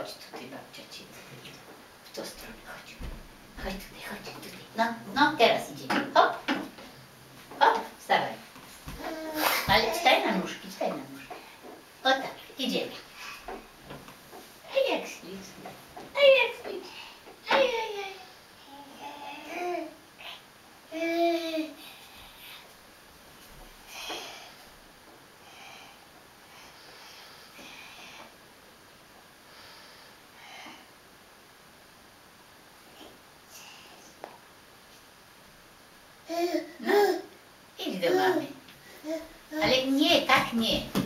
chodź tutaj, babcia cię w tą stronę, chodź. Chodź tutaj. No, teraz idziemy. Hop, hop, wstawaj. Ale staj na nóżki. O tak, idziemy. A jak ślicznie. Aj. No, idź do mamy. Ale nie, tak nie.